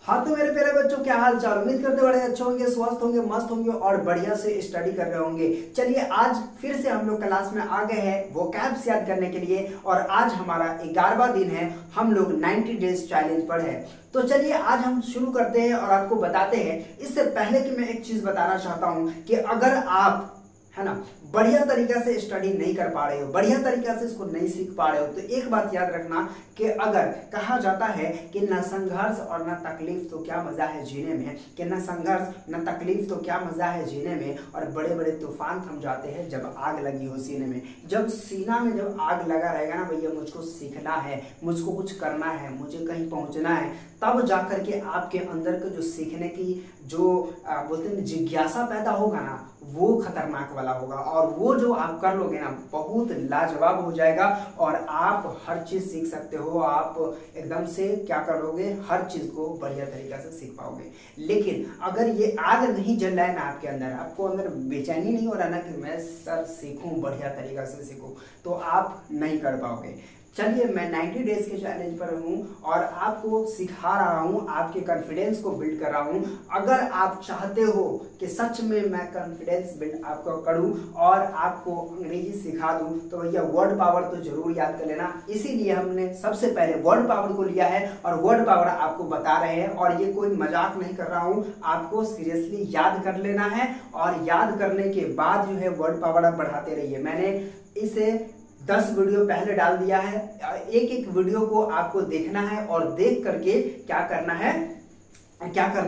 हाँ तो मेरे प्यारे बच्चों, क्या हाल चाल। उम्मीद करते बड़े अच्छे होंगे, स्वस्थ होंगे, मस्त होंगे और बढ़िया से स्टडी कर रहे होंगे। चलिए आज फिर से हम लोग क्लास में आ गए हैं वोकैब्स याद करने के लिए और आज हमारा 11वां दिन है। हम लोग 90 डेज चैलेंज पर है। तो चलिए आज हम शुरू करते हैं और आपको बताते हैं। इससे पहले कि मैं एक चीज बताना चाहता हूं कि अगर आप है ना बढ़िया तरीका से स्टडी नहीं कर पा रहे हो, बढ़िया तरीका से इसको नहीं सीख पा रहे हो, तो एक बात याद रखना कि अगर कहा जाता है कि न संघर्ष और न तकलीफ तो क्या मजा है जीने में, कि न संघर्ष न तकलीफ तो क्या मजा है जीने में, और बड़े बड़े तूफान थम जाते हैं जब आग लगी हो सीने में। जब सीना में जब आग लगा रहेगा ना भैया, मुझको सीखना है, मुझको कुछ करना है, मुझे कहीं पहुंचना है, तब जाकर के आपके अंदर के जो सीखने की जो बोलते हैं जिज्ञासा पैदा होगा ना, वो खतरनाक वाला होगा। और वो जो आप कर लोगे ना, बहुत लाजवाब हो जाएगा और आप हर चीज सीख सकते हो। आप एकदम से क्या करोगे, हर चीज को बढ़िया तरीका से सीख पाओगे। लेकिन अगर ये आग नहीं जल रहा है ना आपके अंदर, आपको अंदर बेचैनी नहीं हो रहा ना कि मैं सर सीखूं, बढ़िया तरीका से सीखूं, तो आप नहीं कर पाओगे। चलिए मैं 90 डेज के चैलेंज पर हूं और आपको सिखा रहा हूं, आपके कॉन्फिडेंस को बिल्ड कर रहा हूं। अगर आप चाहते हो कि सच में मैं कॉन्फिडेंस बिल्ड आपको करूं और आपको अंग्रेजी सिखा दूं, तो भैया वर्ड पावर तो जरूर याद कर लेना। इसीलिए हमने सबसे पहले वर्ड पावर को लिया है और वर्ड पावर आपको बता रहे हैं। और ये कोई मजाक नहीं कर रहा हूं, आपको सीरियसली याद कर लेना है और याद करने के बाद जो है वर्ड पावर आप बढ़ाते रहिए। मैंने इसे 10 वीडियो पहले डाल दिया है। एक एक वीडियो को आपको देखना है और देख करके क्या करना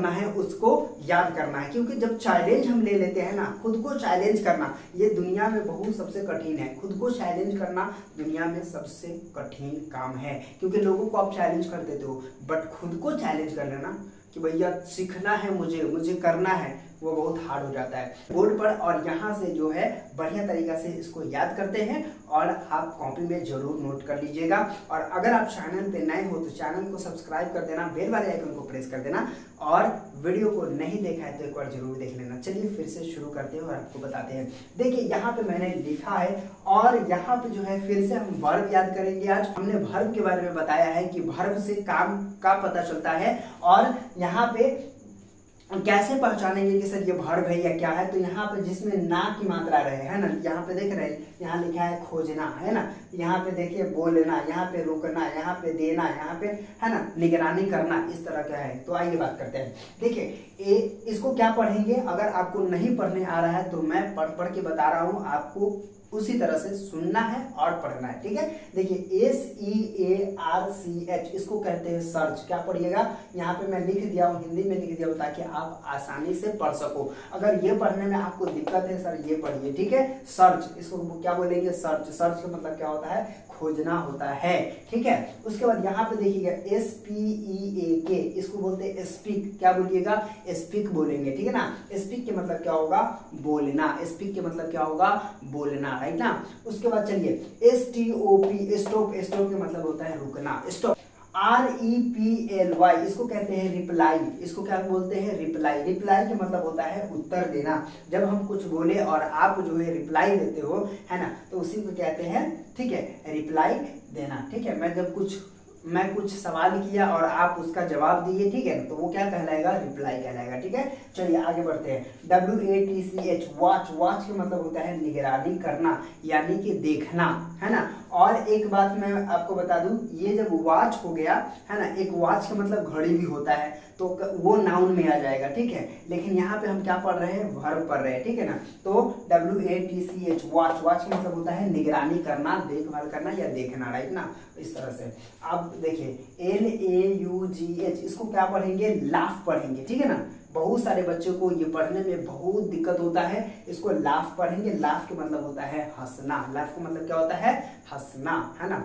है उसको याद करना है। क्योंकि जब चैलेंज हम ले लेते हैं ना, खुद को चैलेंज करना ये दुनिया में बहुत सबसे कठिन है। खुद को चैलेंज करना दुनिया में सबसे कठिन काम है। क्योंकि लोगों को आप चैलेंज कर देते हो, बट खुद को चैलेंज कर लेना कि भैया सीखना है, मुझे करना है, वो बहुत हार्ड हो जाता है बोर्ड पर। और यहाँ से जो है बढ़िया तरीका से इसको याद करते हैं और आप कॉपी में जरूर नोट कर लीजिएगा। और अगर आप चैनल पे नए हो तो चैनल को सब्सक्राइब कर देना, बेल वाले आइकन को प्रेस कर देना, और वीडियो को नहीं देखा है तो एक बार जरूर देख लेना। चलिए फिर से शुरू करते हैं और आपको बताते हैं। देखिए यहाँ पे मैंने लिखा है और यहाँ पे जो है फिर से हम वर्ब याद करेंगे। आज हमने वर्ब के बारे में बताया है कि वर्ब से काम का पता चलता है और यहाँ पे कैसे पहचानेंगे कि सर ये वर्ब है या क्या है। तो यहाँ पे जिसमें ना की मात्रा रहे, है ना, यहाँ पे देख रहे हैं, यहाँ लिखा है खोजना, है ना, यहाँ पे देखिए बोलना, यहाँ पे रुकना, यहाँ पे देना, यहाँ पे है ना निगरानी करना, इस तरह का है। तो आइए बात करते हैं। देखिए इसको क्या पढ़ेंगे, अगर आपको नहीं पढ़ने आ रहा है तो मैं पढ़ के बता रहा हूँ, आपको उसी तरह से सुनना है और पढ़ना है, ठीक है। देखिए SEARCH इसको कहते हैं सर्च। क्या पढ़िएगा, यहाँ पे मैं लिख दिया हूँ, हिंदी में लिख दिया हूँ ताकि आप आसानी से पढ़ सको। अगर ये पढ़ने में आपको दिक्कत है सर ये पढ़िए, ठीक है। सर्च इसको क्या बोलेंगे, सर्च। सर्च का मतलब क्या होता है, खोजना होता है, ठीक है। उसके बाद यहाँ पे देखिएगा SPEAK इसको बोलते हैं स्पीक। क्या बोलिएगा, स्पीक बोलेंगे, ठीक है ना। स्पीक के मतलब क्या होगा, बोलना। स्पीक के मतलब क्या होगा, बोलना, राइट ना। उसके बाद चलिए STOP स्टॉप। स्टॉप के मतलब होता है रुकना, स्टॉप। REPLY इसको कहते हैं रिप्लाई। इसको क्या बोलते हैं, रिप्लाई। रिप्लाई का मतलब होता है उत्तर देना। जब हम कुछ बोले और आप जो है रिप्लाई देते हो, है ना, तो उसी को कहते हैं, ठीक है, रिप्लाई देना, ठीक है। मैं कुछ सवाल किया और आप उसका जवाब दिए, ठीक है, तो वो क्या कहलाएगा, रिप्लाई कहलाएगा, ठीक है। चलिए आगे बढ़ते हैं। WATCH watch. वॉच का मतलब होता है निगरानी करना, यानी कि देखना, है ना। और एक बात मैं आपको बता दूं, ये जब वॉच हो गया है ना, एक वॉच का मतलब घड़ी भी होता है, तो वो नाउन में आ जाएगा, ठीक है। लेकिन यहाँ पे हम क्या पढ़ रहे हैं, वर्ब पढ़ रहे हैं, ठीक है ना। तो WATCH वॉच। वॉच का मतलब होता है निगरानी करना, देखभाल करना या देखना, राइट ना, इस तरह से। अब देखिए LAUGH इसको क्या पढ़ेंगे, लाफ पढ़ेंगे, ठीक है ना। बहुत सारे बच्चों को ये पढ़ने में बहुत दिक्कत होता है, इसको लाफ पढ़ेंगे। लाफ के मतलब होता है हंसना। लाफ का मतलब क्या होता है, हंसना, है ना।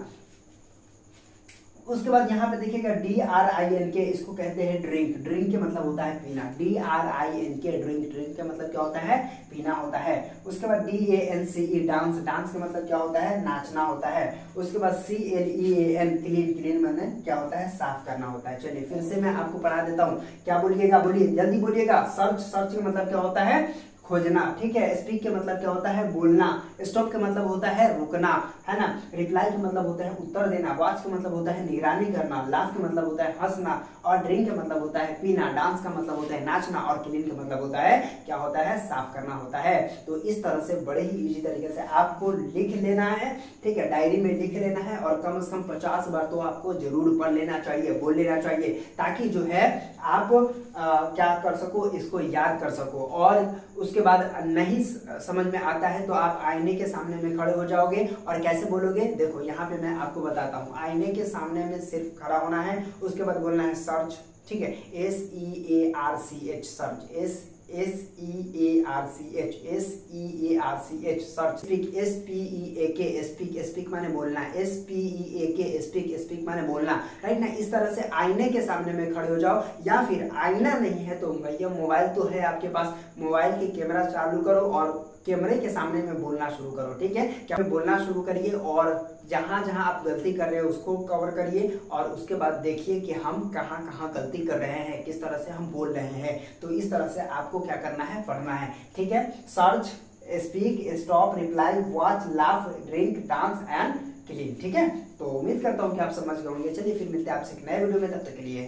उसके बाद यहाँ पे देखिएगा DRINK इसको कहते हैं ड्रिंक। ड्रिंक के मतलब होता है पीना। DRINK drink. ड्रिंक का मतलब क्या होता है, पीना होता है। उसके बाद DANCE डांस। डांस का मतलब क्या होता है, नाचना होता है। उसके बाद CLEAN क्लीन। क्लीन माने क्या होता है, साफ करना होता है। चलिए फिर से मैं आपको पढ़ा देता हूँ, क्या बोलिएगा, बोलिए जल्दी बोलिएगा। सर्च। सर्च का मतलब क्या होता है, खोजना, ठीक है। स्पीक के मतलब क्या होता है, बोलना। स्टॉप के मतलब होता है रुकना, है ना। रिप्लाई के मतलब होता है उत्तर देना। वॉच के मतलब होता है निगरानी करना। लाफ के मतलब होता है हंसना। और ड्रिंक के मतलब होता है पीना। डांस का मतलब होता है नाचना। और क्लीन का मतलब होता है क्या होता है, साफ करना होता है। तो इस तरह से बड़े ही इजी तरीके से आपको लिख लेना है, ठीक है, डायरी में लिख लेना है। और कम से कम 50 बार तो आपको जरूर पढ़ लेना चाहिए, बोल लेना चाहिए, ताकि जो है आप क्या कर सको, इसको याद कर सको। और उसके बाद नहीं समझ में आता है तो आप आईने के सामने में खड़े हो जाओगे और कैसे बोलोगे, देखो यहाँ पे मैं आपको बताता हूँ। आईने के सामने में सिर्फ खड़ा होना है, उसके बाद बोलना है सर्च, ठीक है, SEARCH search, SEARCH search. Speak SPEAK speak माने बोलना, SPEAK स्पीक माने बोलना, राइट ना। इस तरह से आईने के सामने में खड़े हो जाओ। या फिर आईना नहीं है तो भैया मोबाइल तो है आपके पास, मोबाइल की कैमरा चालू करो और कैमरे के सामने में बोलना शुरू करो, ठीक है। क्या बोलना शुरू करिए और जहां जहां आप गलती कर रहे हो उसको कवर करिए। और उसके बाद देखिए कि हम कहां कहां गलती कर रहे हैं, किस तरह से हम बोल रहे हैं। तो इस तरह से आपको क्या करना है, पढ़ना है, ठीक है। Search, speak, stop, reply, watch, laugh, drink, dance and clean, ठीक है। तो उम्मीद करता हूं कि आप समझ गए होंगे। चलिए फिर मिलते हैं आपसे एक नए वीडियो में, तब तक के लिए